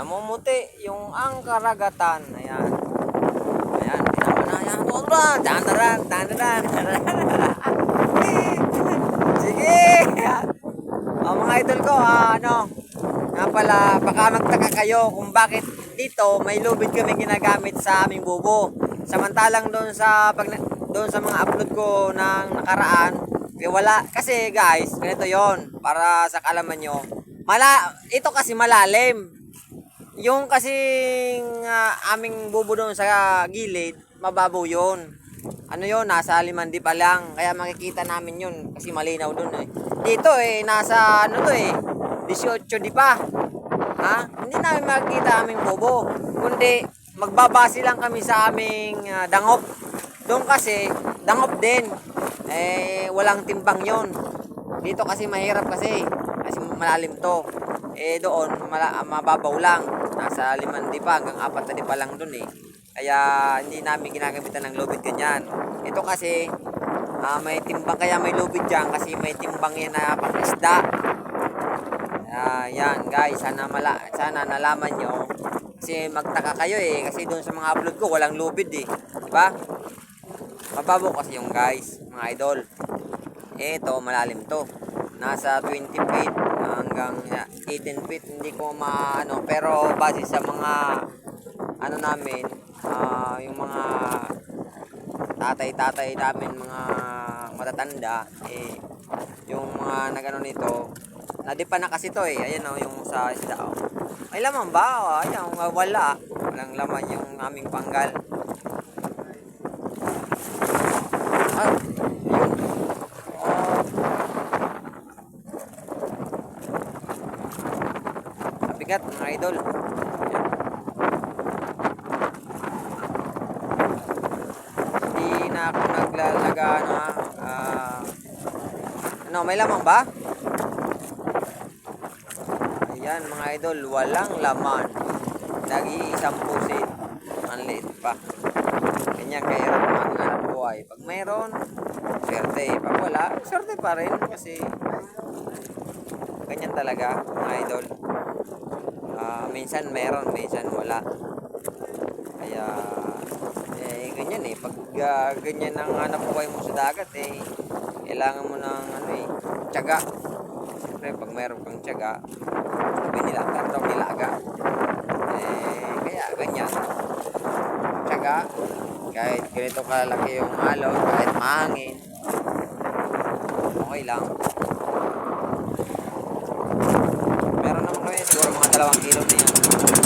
namumuti yung ang karagatan. Ayan. Ayan, tinaman na. Ayan, tuwan. Dandaran. Sige. Mga idol ko, nga pala, baka magtaka kayo kung bakit dito may lubid kami ginagamit sa aming bubo. Samantalang doon sa mga upload ko ng nakaraan, wala. Kasi guys, ganito yon para sa kaalaman nyo. Ito kasi malalim. Yung kasing aming bubo doon sa gilid, mababaw yun. Ano yun, nasa 5D pa lang. Kaya makikita namin yun kasi malinaw doon eh. Dito nasa 18 di pa. Hindi namin makikita aming bubo. Kundi magbabase lang kami sa aming dangop. Doon kasi, dangop din. Walang timbang yon. Dito kasi mahirap kasi malalim to. Doon, mababaw lang. Nasa 5D pa hanggang 4D pa lang doon eh. Kaya hindi namin ginagamitan ng lubid ganyan. Ito kasi, may timbang kaya may lubid dyan kasi may timbang yan na pang-isda. Yan guys, sana nalaman nyo. Kasi magtaka kayo kasi doon sa mga upload ko walang lubid diba? Mababaw kasi yung guys, mga idol. Ito, malalim to. Nasa 20 feet hanggang 18 feet. Hindi ko maano. Pero base sa mga namin, yung mga tatay namin, mga matatanda, yung mga nagano nito, nadipa na kasi to ayan yung sa isda May laman ba? Ayan, walang laman yung aming panggal. Bigat mga idol. Hindi na ako naglalaga may lamang ba? Ayan mga idol, walang laman. Nag-iisang pusit. Ang liit pa. Ganyan kahirap maghanap buhay. Pag mayroon, swerte. Pag wala, swerte pa rin. Kasi ganyan talaga mga idol. Minsan meron, minsan wala. Kaya ganyan pag ganyan ang hanap buhay mo sa dagat kailangan mo ng tiyaga. Siyempre pag meron kang tiyaga, sabi nila tatawag nilaga. Kaya ganyan tiyaga, kahit ganito kalaki yung alon, kahit mahangin, okay lang. Meron naman kami siguro mga 2 kilo na yan.